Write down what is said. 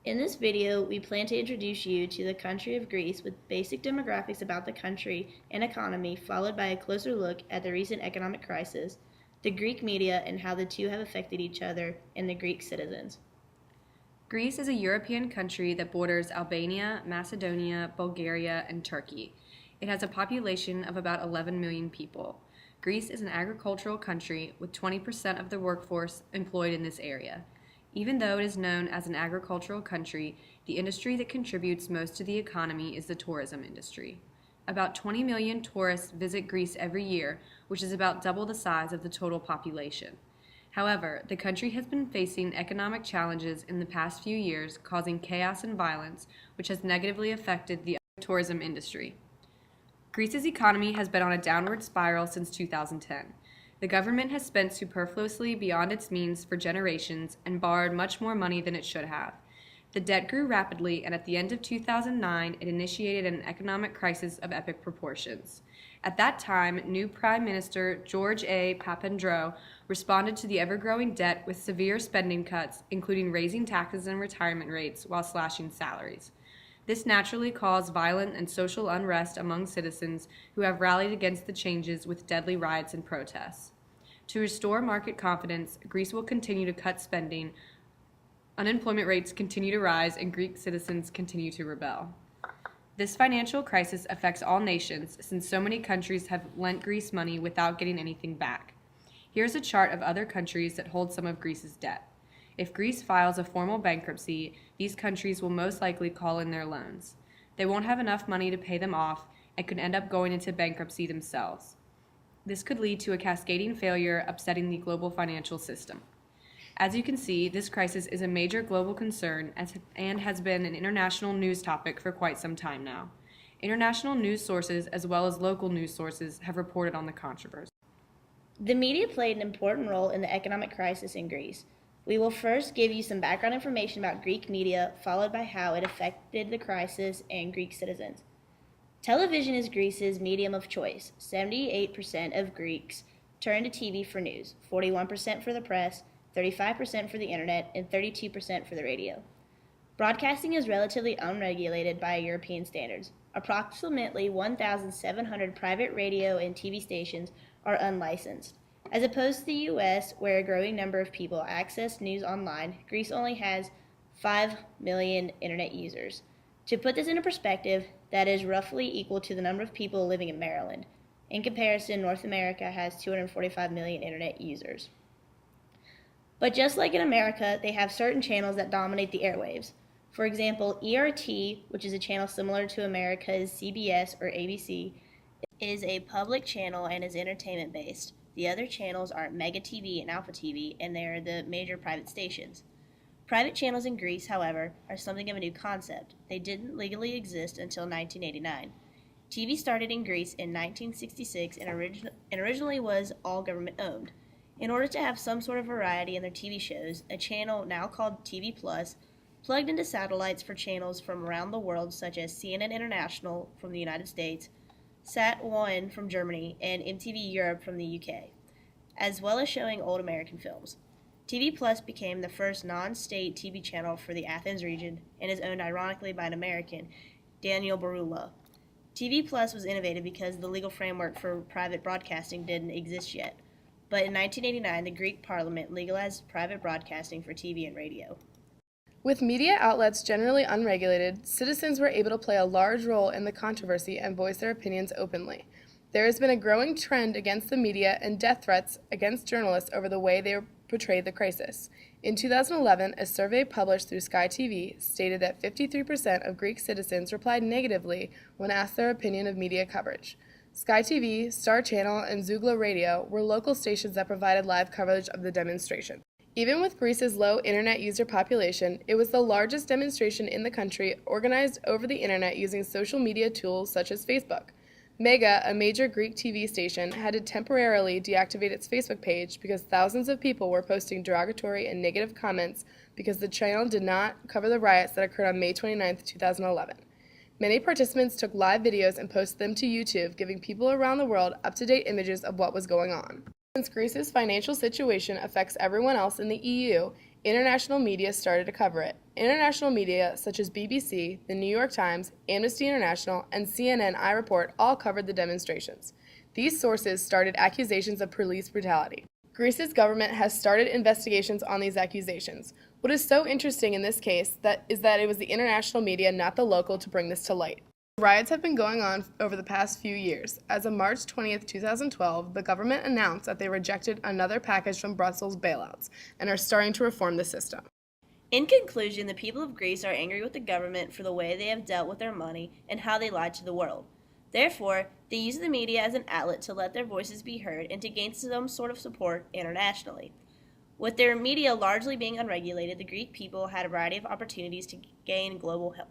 In this video, we plan to introduce you to the country of Greece with basic demographics about the country and economy, followed by a closer look at the recent economic crisis, the Greek media, and how the two have affected each other and the Greek citizens. Greece is a European country that borders Albania, Macedonia, Bulgaria, and Turkey. It has a population of about 11 million people. Greece is an agricultural country with 20% of the workforce employed in this area. Even though it is known as an agricultural country, the industry that contributes most to the economy is the tourism industry. About 20 million tourists visit Greece every year, which is about double the size of the total population. However, the country has been facing economic challenges in the past few years, causing chaos and violence, which has negatively affected the tourism industry. Greece's economy has been on a downward spiral since 2010. The government has spent superfluously beyond its means for generations and borrowed much more money than it should have. The debt grew rapidly, and at the end of 2009, it initiated an economic crisis of epic proportions. At that time, new Prime Minister George A. Papandreou responded to the ever-growing debt with severe spending cuts, including raising taxes and retirement rates while slashing salaries. This naturally caused violent and social unrest among citizens who have rallied against the changes with deadly riots and protests. To restore market confidence, Greece will continue to cut spending, unemployment rates continue to rise, and Greek citizens continue to rebel. This financial crisis affects all nations since so many countries have lent Greece money without getting anything back. Here's a chart of other countries that hold some of Greece's debt. If Greece files a formal bankruptcy, these countries will most likely call in their loans. They won't have enough money to pay them off and could end up going into bankruptcy themselves. This could lead to a cascading failure, upsetting the global financial system. As you can see, this crisis is a major global concern and has been an international news topic for quite some time now. International news sources, as well as local news sources, have reported on the controversy. The media played an important role in the economic crisis in Greece. We will first give you some background information about Greek media, followed by how it affected the crisis and Greek citizens. Television is Greece's medium of choice. 78% of Greeks turn to TV for news, 41% for the press, 35% for the internet, and 32% for the radio. Broadcasting is relatively unregulated by European standards. Approximately 1,700 private radio and TV stations are unlicensed. As opposed to the US, where a growing number of people access news online, Greece only has 5 million internet users. To put this into perspective, that is roughly equal to the number of people living in Maryland. In comparison, North America has 245 million internet users. But just like in America, they have certain channels that dominate the airwaves. For example, ERT, which is a channel similar to America's CBS or ABC, is a public channel and is entertainment-based. The other channels are Mega TV and Alpha TV, and they are the major private stations. Private channels in Greece, however, are something of a new concept. They didn't legally exist until 1989. TV started in Greece in 1966 and originally was all government-owned. In order to have some sort of variety in their TV shows, a channel now called TV Plus plugged into satellites for channels from around the world such as CNN International from the United States, Sat1 from Germany, and MTV Europe from the UK, as well as showing old American films. TV Plus became the first non-state TV channel for the Athens region and is owned ironically by an American, Daniel Barula. TV Plus was innovative because the legal framework for private broadcasting didn't exist yet. But in 1989, the Greek parliament legalized private broadcasting for TV and radio. With media outlets generally unregulated, citizens were able to play a large role in the controversy and voice their opinions openly. There has been a growing trend against the media and death threats against journalists over the way they portrayed the crisis. In 2011, a survey published through Sky TV stated that 53% of Greek citizens replied negatively when asked their opinion of media coverage. Sky TV, Star Channel, and Zougla Radio were local stations that provided live coverage of the demonstration. Even with Greece's low internet user population, it was the largest demonstration in the country organized over the internet using social media tools such as Facebook. Mega, a major Greek TV station, had to temporarily deactivate its Facebook page because thousands of people were posting derogatory and negative comments because the channel did not cover the riots that occurred on May 29, 2011. Many participants took live videos and posted them to YouTube, giving people around the world up-to-date images of what was going on. Since Greece's financial situation affects everyone else in the EU, international media started to cover it. International media such as BBC, the New York Times, Amnesty International, and CNN iReport all covered the demonstrations. These sources started accusations of police brutality. Greece's government has started investigations on these accusations. What is so interesting in this case is that it was the international media, not the local, to bring this to light. Riots have been going on over the past few years. As of March 20th, 2012, the government announced that they rejected another package from Brussels bailouts and are starting to reform the system. In conclusion, the people of Greece are angry with the government for the way they have dealt with their money and how they lied to the world. Therefore, they use the media as an outlet to let their voices be heard and to gain some sort of support internationally. With their media largely being unregulated, the Greek people had a variety of opportunities to gain global help.